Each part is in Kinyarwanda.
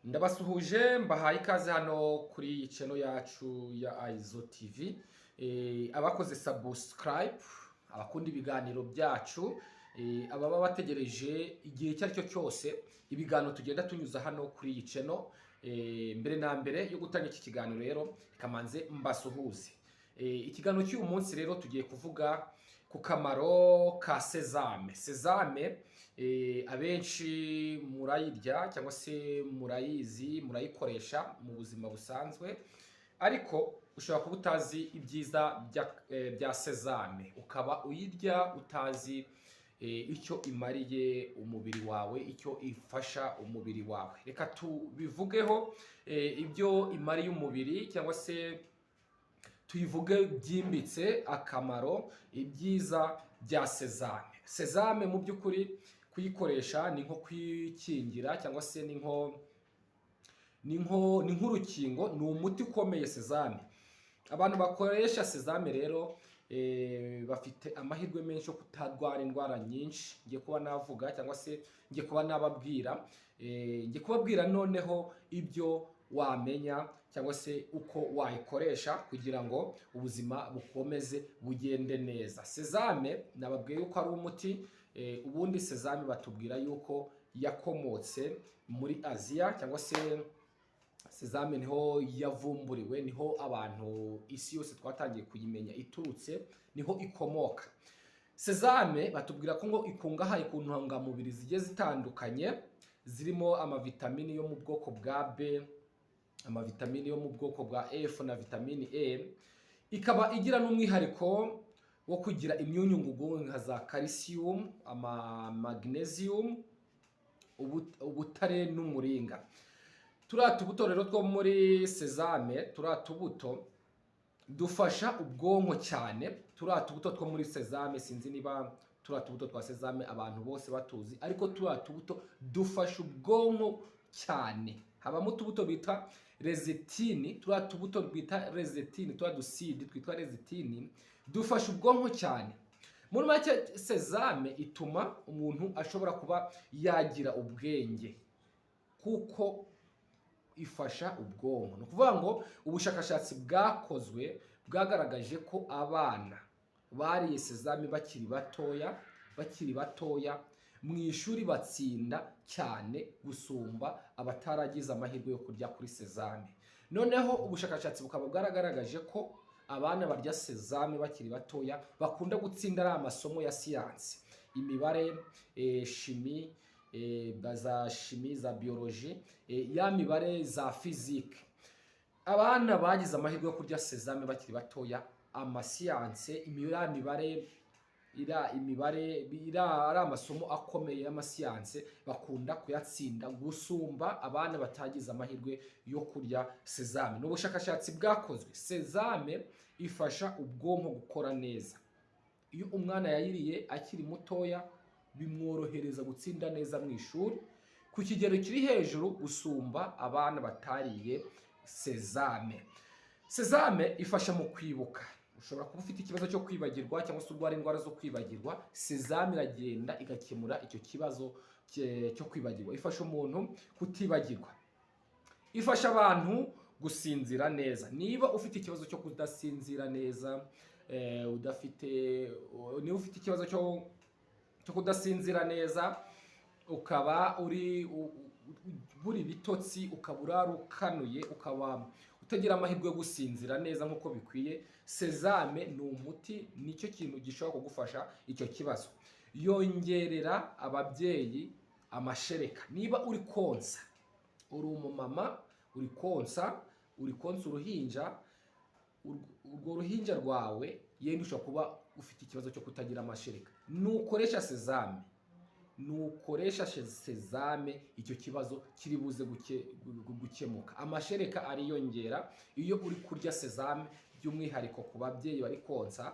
Ndabasuhuje mbahaye ikaze hano kuri iyi channel yacu ya Aizo TV. Abakoze subscribe, abakunda ibiganiro byacu, ababa bategereje igihe icyo ari cyo cyose ibiganiro tugenda tunyuza hano kuri iyi channel. Mbere na mbere yo gutanga iki kiganiro rero kamanze mbasuhuze. Ikiganiro cy'uyu munsi rero tugiye kuvuga ku kamaro ka sezame. Sezame abenshi murayirya cyangwa se murayizi, murayikoresha mu buzima busanzwe, ariko ushobora kuba utazi ibyiza bya sezame, ukaba uyirya utazi icyo imariye umubiri wawe, icyo ifasha umubiri wawe. Reka tubivugeho ibyo imariye umubiri, cyangwa se tuyivuge byimbitse akamaro, ibyiza bya sezame. Sezame mu by'ukuri kuyikoresha ni nko kwikingira, cyangwa se ni nk'urukingo, ni umuti ukomeye sezame. Abantu bakoresha sezame rero bafite amahirwe menshi yo kutarwara indwara nyinshi. Ngiye kuba navuga, cyangwa se ngiye kuba nababwira, ngiye kubabwira noneho ibyo wamenya cyangwa se uko wayikoresha kugira ngo ubuzima bukomeze bugende neza. Sezame nababwiye yuko ari umuti. Ubundi sezame batubwira yuko yakomotse muri Aziya, cyangwa se sezame niho yavumburiwe, niho abantu isi yose twatangiye kuyimenya iturutse, niho ikomoka. Sezame batubwira ko ngo ikungahaye ku ntungamubiri zigiye zitandukanye, zirimo amavitamini yo mu bwoko bwa B, amavitamini yo mu bwoko bwa F na vitamini E. Ikaba igira n'umwihariko wo kugira imyunyungugu nka za calcium, magnesium, ubutare n'umuringa. Turiya tubuto rero two muri sezame, turiya tubuto dufasha ubwonko cyane. Turiya tubuto two muri sezame, sinzi niba turiya tubuto twa sezame abantu bose batuzi, ariko turiya tubuto dufasha ubwonko cyane. Habamo utubuto bita rezitini, turiya tubuto bita rezitini, turiya dusidi twitwa rezitini dufasha ubwonko cyane. Muri make sezame ituma umuntu ashobora kuba yagira ubwenge, kuko ifasha ubwonko. Ni ukuvuga ngo ubushakashatsi bwakozwe bwagaragaje ko abana bariye sezame bakiri batoya mu ishuri batsinda cyane gusumba abataragize amahirwe yo kurya kuri sezame. Noneho ubushakashatsi bukaba bwaragaragaje ko abana barya sezame bakiri batoya bakunda gutsinda ari amasomo ya siyansi, imibare, shimi, za shimi, za biology, ya mibare, za fizike. Abana bagize amahirwe yo kurya sezame bakiri batoya, amasiyanse, imibare ari amasomo akomeye y'amasiyanse, bakunda kuyatsinda gusumba abana batagize amahirwe yo kurya sezame. Ni ubushakashatsi bwakozwe. Sezame ifasha ubwonko gukora neza. Iyo umwana yayiriye akiri mutoya, bimworohereza gutsinda neza mu ishuri ku kigero kiri hejuru gusumba abana batariye sezame. Sezame ifasha mu kwibuka. Ushobora kuba ufite ikibazo cyo kwibagirwa, cyangwa se urwara indwara zo kwibagirwa, sezame iragenda igakemura icyo kibazo cyo kwibagirwa. Ifasha umuntu kutibagirwa. Ifasha abantu gusinzira neza. Niba ufite ikibazo cyo kudasinzira neza, niba ufite ikibazo cyo kudasinzira neza, ukaba buri bitotsi, ukaba urarukanuye, ukaba utagira amahirwe yo gusinzira neza nk'uko bikwiye, sezame ni umuti, nicyo kintu gishobora kugufasha icyo kibazo. Yongerera ababyeyi amashereka. Niba uri konsa, uri umumama, uri konsa uruhinja, urwo ruhinja rwawe yenda ushobora kuba ufite ikibazo cyo kutagira amashereka, nukoresha sezame icyo kibazo kiri buze gukemuka. Amashereka ariyongera iyo uri kurya sezame, by'umwihariko ku babyeyi bari konsa,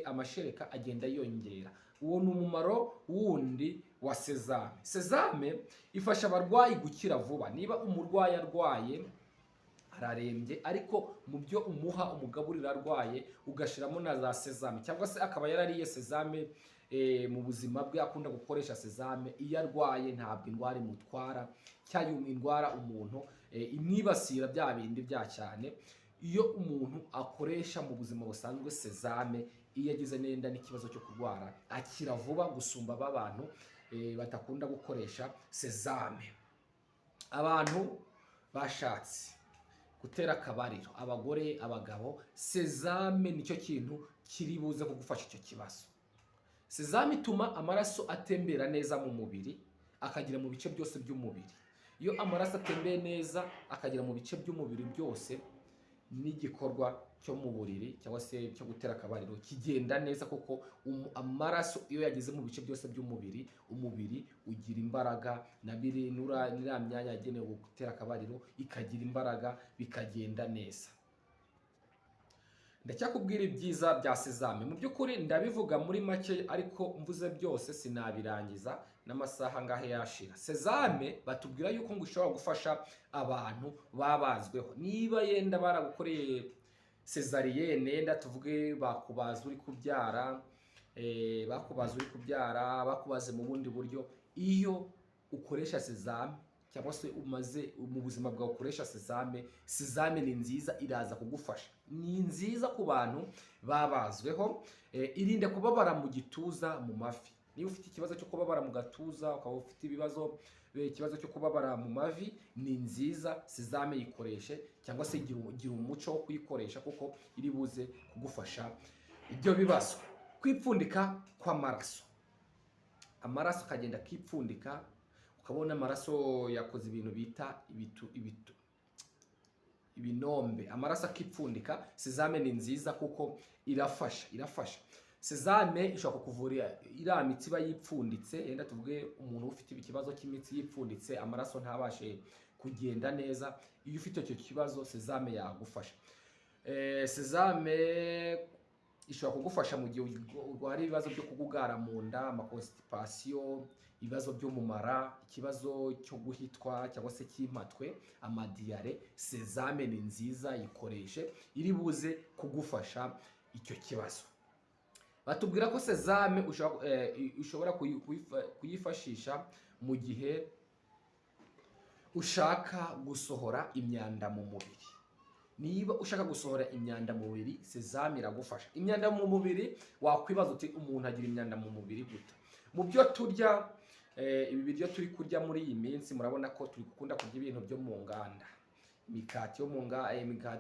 amashereka agenda yiyongera. Uwo ni umumaro wundi wa sezame. Sezame ifasha abarwayi gukira vuba. Niba umurwayi arwaye, ararembye, ariko mu byo umugaburira arwaye ugashyiramo na za sezame, cyangwa se akaba yarariye sezame mu buzima bwe akunda gukoresha sezame. Iyo arwaye ntabwo indwara imutwara cyangwa indwara umuntu imwibasira bya bindi bya cyane. Iyo umuntu akoresha mu buzima busanzwe sezame, iyo agize nenda n'ikibazo cyo kurwara akira vuba gusumba abantu batakunda gukoresha sezame. Abantu bashatse gutera akabariro, abagore, abagabo, sezame nicyo kintu kiri buze kugufasha icyo kibazo. Sezame ituma amaraso atembera neza mu mubiri, akagera mu bice byose by'umubiri. Iyo amaraso atembeye neza akagera mu bice by'umubiri byose, n'igikorwa cyo mu buriri cyangwa se cyo gutera akabariro kigenda neza, kuko amaraso iyo yageze mu bice byose by'umubiri, umubiri ugira imbaraga, na birinura n'iriya myanya yagenewe gutera akabariro ikagira imbaraga, bikagenda neza. Ndacyakubwira ibyiza bya sezame. Mu by'ukuri ndabivuga muri make, ariko mvuze byose sinabirangiza n'amasaha ngahe yashira. Sezame batubwira yuko ngo ishobora gufasha abantu babazweho. Niba yenda baragukoreye cesariyene, yenda tuvuge bakubaza uri kubyara, bakubaze mu bundi buryo, iyo ukoresha sezame cyangwa se umaze mu buzima bwawe ukoresha sezame, sezame ni nziza, iraza kugufasha. Ni nziza ku bantu babazweho. Irinde kubabara mu gituza, mu mavi. Niba ufite ikibazo cyo kubabara mu gatuza, ukaba ufite ikibazo cyo kubabara mu mavi, ni nziza, sezame yikoreshe, cyangwa se gira umuco wo kuyikoresha, kuko iri buze kugufasha ibyo bibazo. Kwipfundika kw'amaraso, amaraso akagenda akipfundika, ukabona amaraso yakoze ibintu bita ibinombe, amaraso akipfundika. Sezame ni nziza kuko irafasha. Sezame ishobora kukuvura iriya mitsi iba yipfunditse, yenda tuvuge umuntu ufite ikibazo cy'imitsi yipfunditse, amaraso ntabashe kugenda neza. Iyo ufite icyo kibazo, sezame yagufasha. Sezame ishobora kugufasha mu gihe urwara ibibazo byo kugugara mu nda, amakonstipasiyo, ibibazo byo mu mara, ikibazo cyo guhitwa cyangwa se cy'impatwe, amadiyare. Sezame ni nziza, yikoreshe, iri buze kugufasha icyo kibazo. Batubwira ko sezame ushobora kuyifashisha mu gihe ushaka gusohora imyanda mu mubiri. Niba ushaka gusohora imyanda mu mubiri, sezame iragufasha. Imyanda mu mubiri, wakwibaza uti umuntu agira imyanda mu mubiri gute? Mu byo turya, ibi biryo turi kurya muri iyi minsi, murabona ko turi gukunda kurya ibintu byo mu nganda. Imikati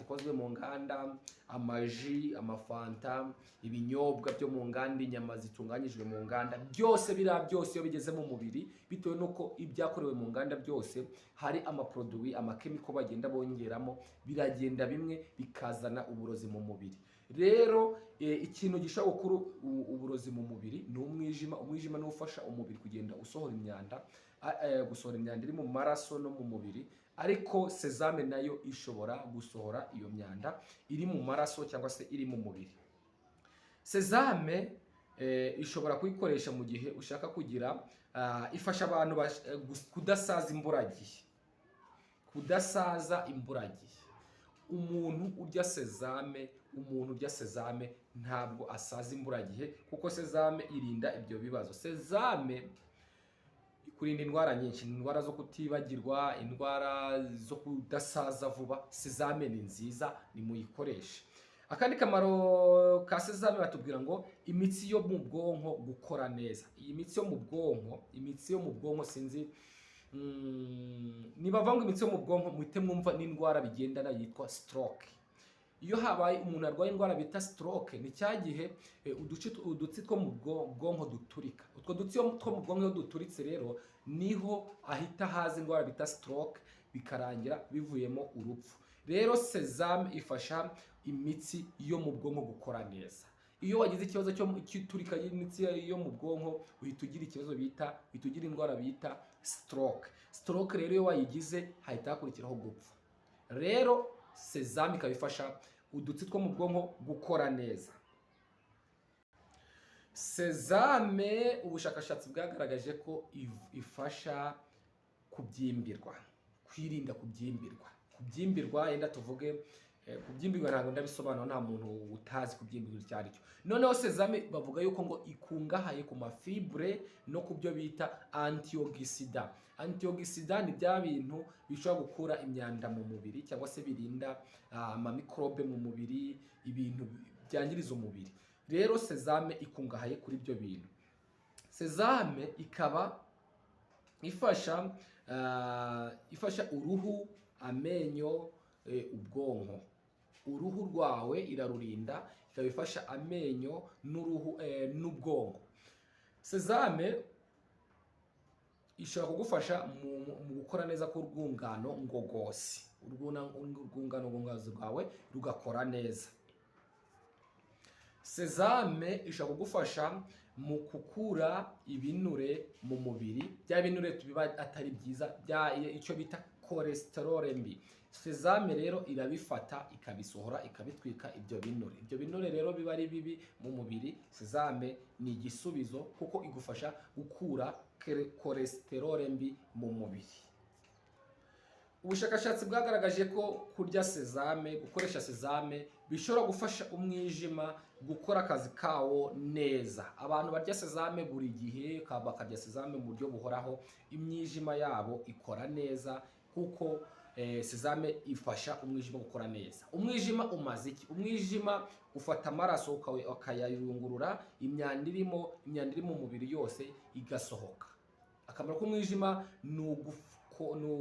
ikozwe mu nganda, amaji, amafanta, ibinyobwa byo mu nganda, inyama zitunganyijwe mu nganda, byose iyo bigeze mu mubiri, bitewe n'uko ibyakorewe mu nganda byose hari amaproduwi, amakemiko bagenda bongeramo, biragenda bimwe bikazana uburozi mu mubiri. Rero ikintu gishobora gukura uburozi mu mubiri ni umwijima. Umwijima niwo ufasha umubiri kugenda gusohora imyanda iri mu maraso no mu mubiri. Ariko sezame nayo ishobora gusohora iyo myanda iri mu maraso cyangwa se iri mu mubiri. Sezame ishobora kuyikoresha mu gihe ushaka kugira ifasha abantu kudasaza imburagihe. Umuntu urya sezame ntabwo asaza imburagihe, kuko sezame irinda ibyo bibazo. Sezame kurinda indwara nyinshi, indwara zo kutibagirwa, indwara zo kudasaza vuba. Sezame ni nziza, nimuyikoreshe. Akandi kamaro ka sezame batubwira ngo imitsi yo mu bwonko gukora neza. Iyi mitsi yo mu bwonko sinzi niba bavanga imitsi yo mu bwonko, muhite mwumva n'indwara bigendana yitwa stroke. Iyo habaye umuntu arwaye indwara bita stroke, ni cya gihe udutsi two mu bwonko duturika. Utwo dutsi two mu bwonko iyo duturitse rero, niho ahita haza indwara bita stroke, bikarangira bivuyemo urupfu. Rero sezame ifasha imitsi yo mu bwonko gukora neza. Iyo wagize ikibazo cy'iturika y'imitsi yo mu bwonko, uhita ugira indwara bita stroke. Stroke rero iyo wayigize, hahita hakurikiraho gupfa. Rero sezame ikaba ifasha udutsi two mu bwonko gukora neza. Sezame ubushakashatsi bwagaragaje ko ifasha kubyimbirwa, kwirinda kubyimbirwa. Yenda tuvuge kubyimbirwa ntabwo ndabisobanura, nta muntu utazi kubyimbirwa icyo ari cyo. Noneho sezame bavuga yuko ngo ikungahaye ku mafibre no ku byo bita antioxidant. Antioxidant ni bya bintu bishobora gukura imyanda mu mubiri cyangwa se birinda amamikrobe mu mubiri, ibintu byangiriza umubiri. Rero sezame ikungahaye kuri ibyo bintu. Sezame ikaba ifasha uruhu, amenyo, ubwonko. Uruhu rwawe irarurinda, ikaba ifasha amenyo n'uruhu n'ubwonko. Sezame ishobora kugufasha mu gukora neza k'urwungano ngogozi. Urwungano ngogozi rwawe rugakora neza. Sezame ishobora kugufasha mu gukura ibinure mu mubiri, bya binure biba atari byiza, icyo bita cholesterol mbi. Sezame rero irabifata ikabisohora, ikabitwika ibyo binure. Ibyo binure rero biba ari bibi mu mubiri, sezame ni igisubizo kuko igufasha gukura cholesterol mbi mu mubiri. Ubushakashatsi bwagaragaje ko kurya sezame, gukoresha sezame bishobora gufasha umwijima gukora akazi kawo neza. Abantu barya sezame buri gihe, bakarya sezame mu buryo buhoraho, imyijima yabo ikora neza kuko sezame ifasha umwijima gukora neza. Umwijima umaze iki? Umwijima ufata amaraso ukayayungurura, imyanda iri mu mubiri yose igasohoka. Akamaro k'umwijima ni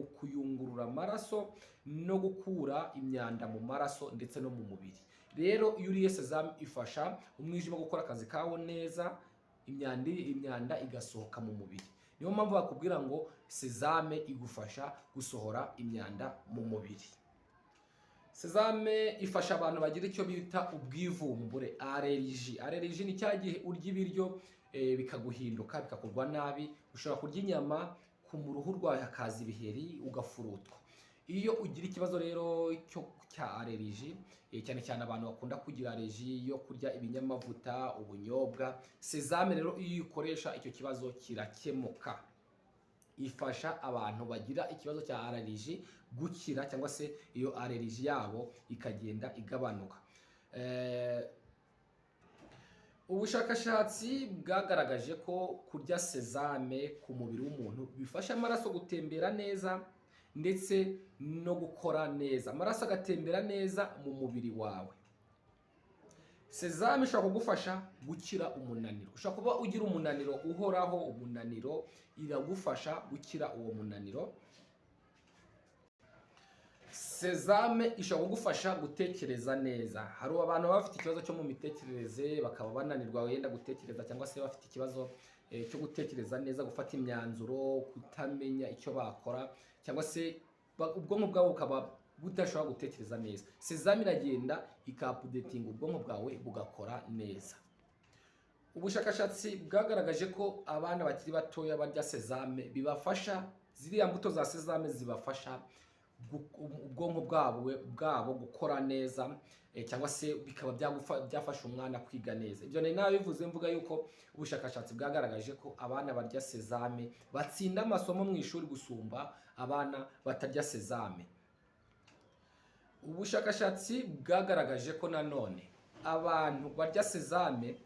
ukuyungurura amaraso no gukura imyanda mu maraso ndetse no mu mubiri. Rero iyo uriye sezame ifasha umwijima gukora akazi kawo neza, imyanda igasohoka mu mubiri. Niyo mpamvu bakubwira ngo sezame igufasha gusohora imyanda mu mubiri. Sezame ifasha abantu bagira icyo bita ubwivumbure, allergie. Allergie ni cya gihe urya ibiryo bikaguhinduka, bikakugwa nabi. Ushobora kurya inyama, mu ruhu rwawe hakaza ibiheri, ugafurutwa. Iyo ugira ikibazo rero cya allergie, cyane cyane abantu bakunda kugira allergie yo kurya ibinyamavuta, ubunyobwa, sezame rero iyo uyikoresha icyo kibazo kirakemuka. Ifasha abantu bagira ikibazo cya allergie gukira, cyangwa se iyo allergie yabo ikagenda igabanuka. Ubushakashatsi bwagaragaje ko kurya sezame ku mubiri w'umuntu bifasha amaraso gutembera neza ndetse no gukora neza. Amaraso agatembera neza mu mubiri wawe. Sezame ishobora kugufasha gukira umunaniro. Ushobora kuba ugira umunaniro uhoraho, umunaniro iragufasha gukira uwo munaniro. Sezame ishobora kugufasha gutekereza neza. Hari abantu baba bafite ikibazo cyo mu mitekerereze, bakaba bananirwa wenda gutekereza, cyangwa se bafite ikibazo cyo gutekereza neza, gufata imyanzuro, kutamenya icyo bakora, cyangwa se ubwonko bwabo bukaba budashobora gutekereza neza. Sezame iragenda ikapudetinga ubwonko bwawe bugakora neza. Ubushakashatsi bwagaragaje ko abana bakiri batoya barya sezame bibafasha, ziriya mbuto za sezame zibafasha ubwonko bwabo gukora neza, cyangwa se bikaba byafasha umwana kwiga neza. Ibyo ni nawe bivuze mvuga yuko ubushakashatsi bwagaragaje ko abana barya sezame batsinda amasomo mu ishuri gusumba abana batarya sezame. Ubushakashatsi bwagaragaje ko nanone abantu barya sezame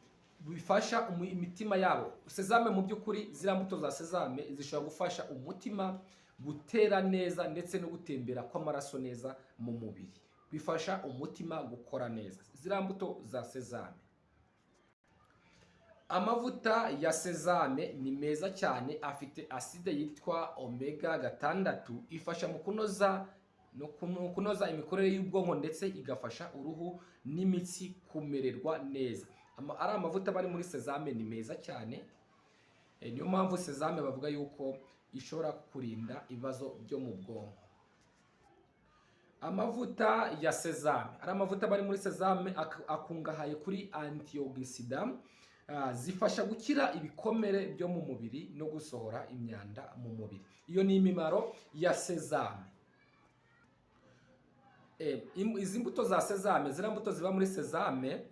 bifasha imitima yabo. Sezame mu by'ukuri, ziriya mbuto za sezame zishobora gufasha umutima gutera neza ndetse no gutembera kw'amaraso neza mu mubiri. Bifasha umutima gukora neza, ziriya mbuto za sezame. Amavuta ya sezame ni meza cyane, afite acide yitwa omega 6, ifasha mu kunoza imikorere y'ubwonko ndetse igafasha uruhu n'imitsi kumererwa neza. Ari amavuta bari muri sezame ni meza cyane. Niyo mpamvu sezame bavuga yuko ishobora kurinda ibibazo byo mu bwonko. Amavuta ya sezame, ari amavuta bari muri sezame akungahaye kuri antioxidant, zifasha gukira ibikomere byo mu mubiri no gusohora imyanda mu mubiri. Iyo ni imimaro ya sezame. Izi mbuto za sezame, ziriya mbuto ziba muri sezame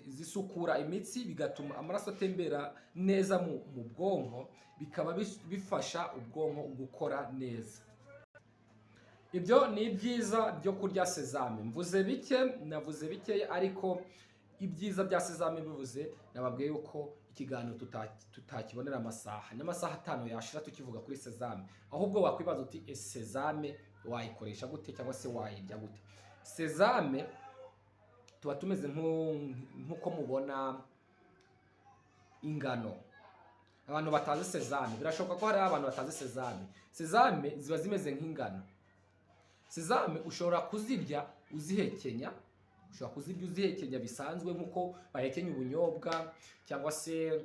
zisukura imitsi, bigatuma amaraso atembera neza mu bwonko, bikaba bifasha ubwonko gukora neza. ibyo ni ibyiza byo kurya sezame. Mvuze bike, navuze bike, ariko ibyiza bya sezame bivuze, nababwiye yuko ikiganiro tutakibonera amasaha n'amasaha 5 yashira tukivuga kuri sezame. Ahubwo wakwibaza uti sezame wayikoresha gute cyangwa se wayirya gute? Sezame tuba tumeze nkuko mubona ingano. Abantu batazi sezame, birashoboka ko hari abantu batazi sezame. Sezame ziba zimeze nk'ingano. Sezame ushobora kuzirya uzihekenya, bisanzwe nkuko bahekenya ubunyobwa, cyangwa se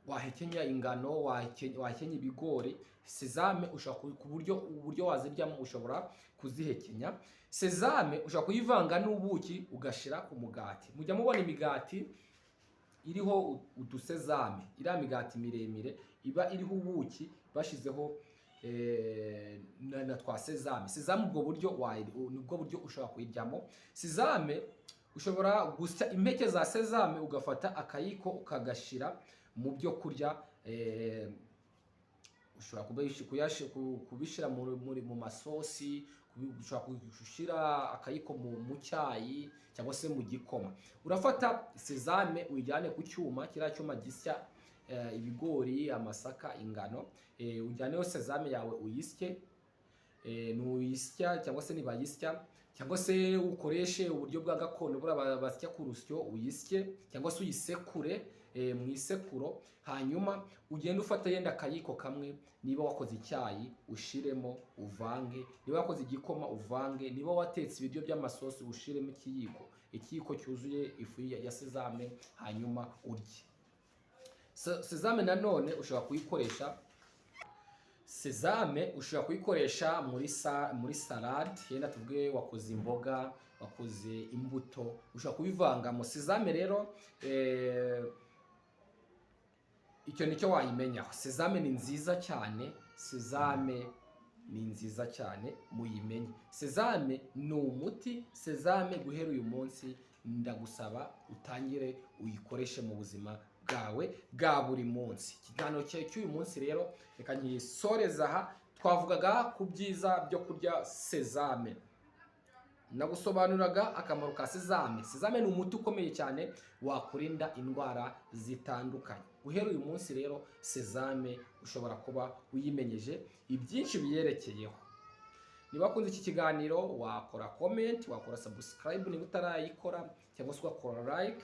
wahekenya ingano, wahekenya ibigori. Sezame ushobora uburyo waziryamo, ushobora kuzihekenya. Sezame ushobora kuyivanga n'ubuki ugashira ku mugati. Mujya mubona imigati iriho udusezame, iriya migati miremire iba iriho ubuki bashizeho na twa sezame. Sezame ubwo buryo ushobora kuyiryamo. Sezame ushobora gusya impeke za sezame ugafata akayiko ukagashira mu byo kurya. Ushobora kubishira mu masosi, ushobora gushira akayiko mu cyayi cyangwa se mu gikoma. Urafata sezame uyijyane ku cyuma, kiriya cyuma gisya ibigori, amasaka, ingano. Ujyaneho sezame yawe uyisye, nuyisya cyangwa se nibayisya, cyangwa se ukoreshe uburyo bwa gakondo basya ku rusyo, uyisye cyangwa se uyisekure mu isekuro. Hanyuma ugenda ufata yenda akayiko kamwe, niba wakoze icyayi ushiremo uvange, niba wakoze igikoma uvange, niba watetse ibiryo by'amasosi ushiremo ikiyiko cyuzuye ifu ya sezame, hanyuma urye. Sezame nanone ushobora kuyikoresha muri salade. Yenda tuvuge wakoze imboga, wakoze imbuto, ushobora kubivangamo. Sezame rero icyo nicyo wayimenyaho. Sezame ni nziza cyane, muyimenye. Sezame ni umuti. Sezame guhera uyu munsi ndagusaba utangire uyikoreshe mu buzima bwawe bwa buri munsi. Ikiganiro cy'uyu munsi rero reka nkisoreza aha. Twavugaga ku byiza byo kurya sezame, nagusobanuraga akamaro ka sezame. Sezame ni umuti ukomeye cyane wakurinda indwara zitandukanye. Guhera uyu munsi rero sezame ushobora kuba uyimenyeje ibyinshi biyerekeyeho. Niba wakunze iki kiganiro wakora comment, wakora subscribe niba utarayikora, cyangwa se ugakora like,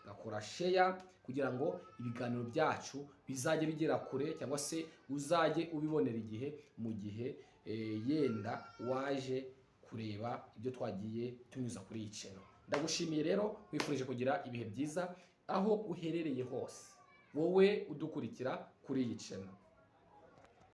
ugakora share, kugira ngo ibiganiro byacu bizajye bigera kure, cyangwa se uzajye ubibonera igihe mu gihe yenda waje kureba ibyo twagiye tunyuza kuri iyi channel. Ndagushimiye rero, wifurije kugira ibihe byiza aho uherereye hose, wowe udukurikira kuri iyi channel.